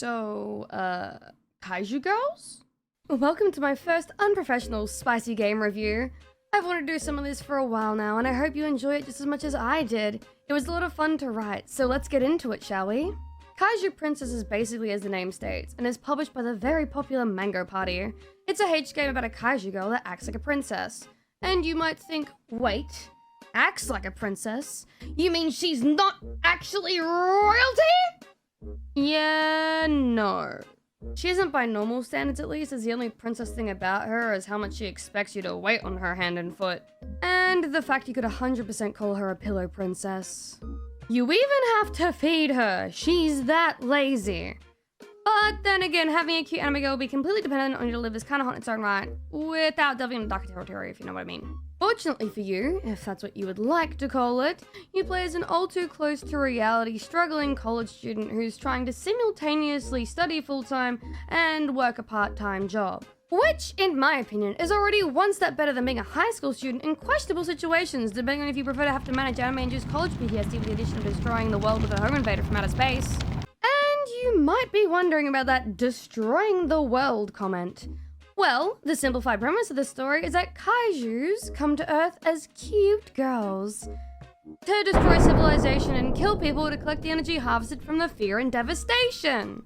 Kaiju girls? Welcome to my first unprofessional spicy game review. I've wanted to do some of this for a while now, and I hope you enjoy it just as much as I did. It was a lot of fun to write, so let's get into it, shall we? Kaiju Princess is basically as the name states, and is published by the very popular Mango Party. It's a H game about a kaiju girl that acts like a princess. And you might think, wait, acts like a princess? You mean she's not actually royalty? Yeah, no. She isn't by normal standards at least, as the only princess thing about her is how much she expects you to wait on her hand and foot. And the fact you could 100% call her a pillow princess. You even have to feed her, she's that lazy. But then again, having a cute anime girl be completely dependent on you to live is kind of hot in its own right, without delving into darker territory, if you know what I mean. Fortunately for you, if that's what you would like to call it, you play as an all too close to reality struggling college student who's trying to simultaneously study full-time and work a part-time job. Which, in my opinion, is already one step better than being a high school student in questionable situations, depending on if you prefer to have to manage anime-induced college PTSD with the addition of destroying the world with a home invader from outer space. And you might be wondering about that destroying the world comment. Well, the simplified premise of the story is that kaijus come to Earth as cute girls to destroy civilization and kill people to collect the energy harvested from the fear and devastation.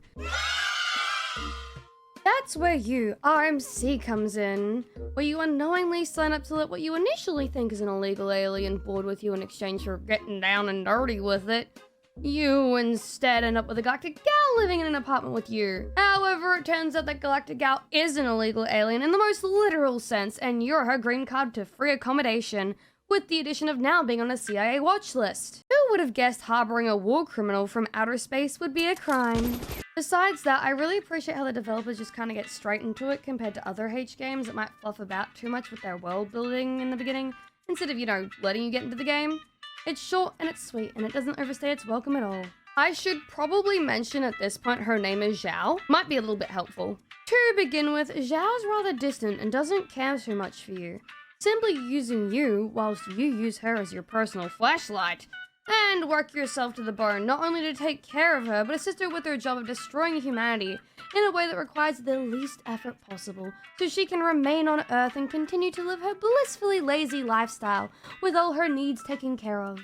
That's where you, RMC, comes in, where you unknowingly sign up to let what you initially think is an illegal alien board with you in exchange for getting down and dirty with it. You instead end up with a galactic gal living in an apartment with you. However, it turns out that galactic gal is an illegal alien in the most literal sense, and you're her green card to free accommodation, with the addition of now being on a CIA watch list. Who would have guessed harboring a war criminal from outer space would be a crime? Besides that, I really appreciate how the developers just kind of get straight into it compared to other H games that might fluff about too much with their world building in the beginning, instead of, letting you get into the game. It's short and it's sweet, and it doesn't overstay its welcome at all. I should probably mention at this point her name is Zhao. Might be a little bit helpful. To begin with, Zhao's rather distant and doesn't care too much for you, simply using you whilst you use her as your personal flashlight. And work yourself to the bone, not only to take care of her, but assist her with her job of destroying humanity in a way that requires the least effort possible, so she can remain on Earth and continue to live her blissfully lazy lifestyle with all her needs taken care of.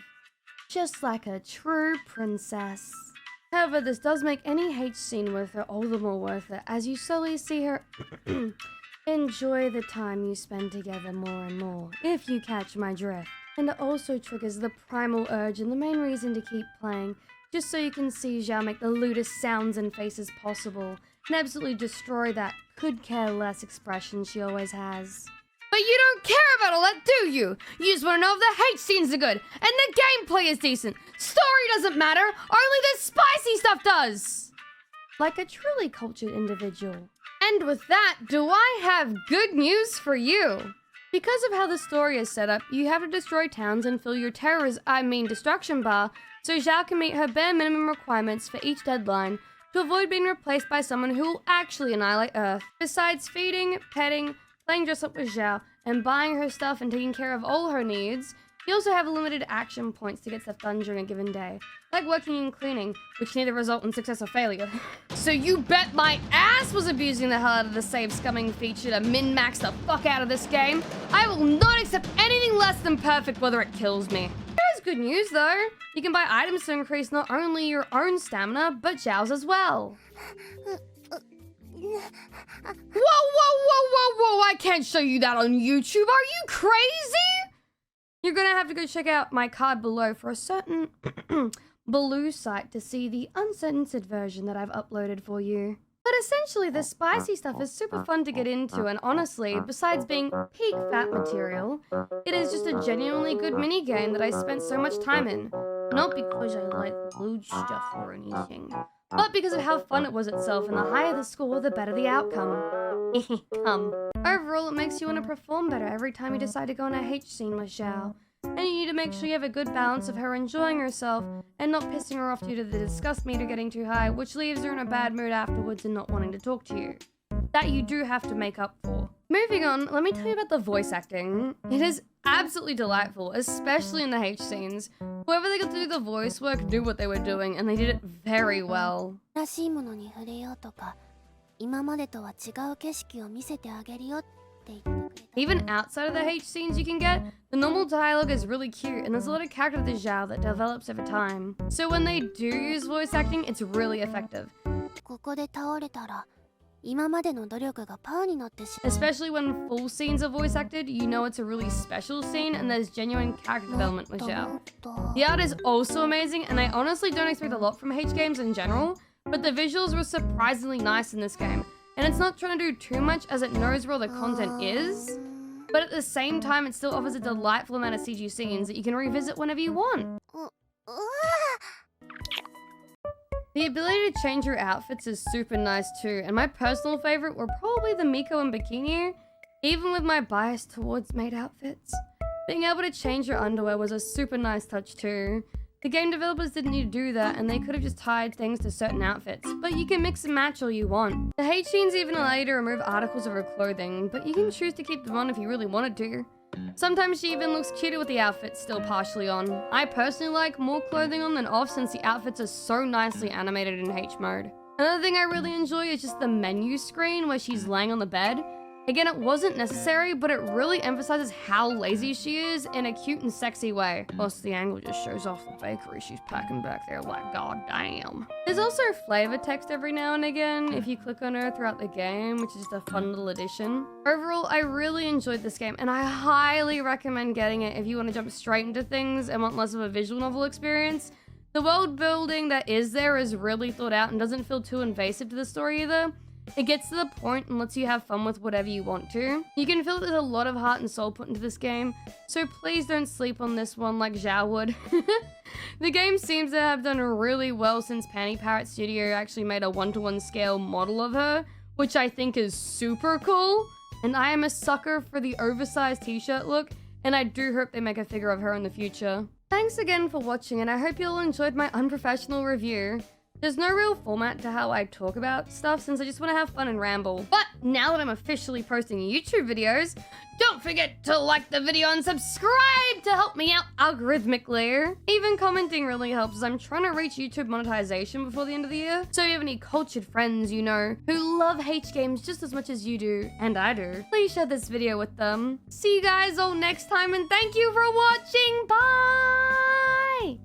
Just like a true princess. However, this does make any H scene with her all the more worth it, as you slowly see her enjoy the time you spend together more and more, if you catch my drift. And it also triggers the primal urge and the main reason to keep playing, just so you can see Zhao make the lewdest sounds and faces possible, and absolutely destroy that could-care-less expression she always has. But you don't care about all that, do you? You just want to know if the H scenes are good, and the gameplay is decent. Story doesn't matter, only the spicy stuff does! Like a truly cultured individual. And with that, do I have good news for you? Because of how the story is set up, you have to destroy towns and fill your destruction bar, so Zhao can meet her bare minimum requirements for each deadline to avoid being replaced by someone who will actually annihilate Earth. Besides feeding, petting, playing dress up with Zhao, and buying her stuff and taking care of all her needs, you also have limited action points to get stuff done during a given day, like working and cleaning, which can either result in success or failure. So you bet my ass was abusing the hell out of the save scumming feature to min-max the fuck out of this game. I will not accept anything less than perfect, whether it kills me. There's good news though. You can buy items to increase not only your own stamina, but Zhao's as well. Whoa, I can't show you that on YouTube. Are you crazy? You're gonna have to go check out my card below for a certain Baloo site to see the uncensored version that I've uploaded for you. But essentially, the spicy stuff is super fun to get into, and honestly, besides being peak fat material, it is just a genuinely good mini-game that I spent so much time in. Not because I like lewd stuff or anything, but because of how fun it was itself, and the higher the score, the better the outcome. Overall, it makes you want to perform better every time you decide to go on a H scene with Zhao. And you need to make sure you have a good balance of her enjoying herself and not pissing her off due to the disgust meter getting too high, which leaves her in a bad mood afterwards and not wanting to talk to you. That you do have to make up for. Moving on, let me tell you about the voice acting. It is absolutely delightful, especially in the H scenes. Whoever they got to do the voice work knew what they were doing, and they did it very well. 新しいものに触れようとか、今までとは違う景色を見せてあげるよって言ってくれた。Even outside of the H scenes you can get, the normal dialogue is really cute, and there's a lot of character to Zhao that develops over time. So when they do use voice acting, it's really effective. ここで倒れたら、今までの努力がパーになってしまう。 Especially when full scenes are voice acted, you know it's a really special scene and there's genuine character development with Zhao. The art is also amazing, and I honestly don't expect a lot from H games in general, but the visuals were surprisingly nice in this game. And it's not trying to do too much as it knows where all the content is, but at the same time it still offers a delightful amount of CG scenes that you can revisit whenever you want. The ability to change your outfits is super nice too, and my personal favorite were probably the Miko and Bikini, even with my bias towards maid outfits. Being able to change your underwear was a super nice touch too. The game developers didn't need to do that, and they could have just tied things to certain outfits, but you can mix and match all you want. The H scenes even allow you to remove articles of her clothing, but you can choose to keep them on if you really wanted to. Sometimes she even looks cuter with the outfit still partially on. I personally like more clothing on than off since the outfits are so nicely animated in H mode. Another thing I really enjoy is just the menu screen where she's laying on the bed. Again, it wasn't necessary, but it really emphasizes how lazy she is in a cute and sexy way. Plus, the angle just shows off the bakery she's packing back there like goddamn. There's also flavor text every now and again if you click on her throughout the game, which is just a fun little addition. Overall, I really enjoyed this game, and I highly recommend getting it if you want to jump straight into things and want less of a visual novel experience. The world building that is there is really thought out and doesn't feel too invasive to the story either. It gets to the point and lets you have fun with whatever you want to. You can feel that there's a lot of heart and soul put into this game, so please don't sleep on this one like Zhao would. The game seems to have done really well since Panty Parrot Studio actually made a 1-to-1 scale model of her, which I think is super cool. And I am a sucker for the oversized t-shirt look, and I do hope they make a figure of her in the future. Thanks again for watching, and I hope you all enjoyed my unprofessional review. There's no real format to how I talk about stuff since I just want to have fun and ramble. But now that I'm officially posting YouTube videos, don't forget to like the video and subscribe to help me out algorithmically. Even commenting really helps as I'm trying to reach YouTube monetization before the end of the year. So if you have any cultured friends you know who love H games just as much as you do, and I do, please share this video with them. See you guys all next time, and thank you for watching. Bye!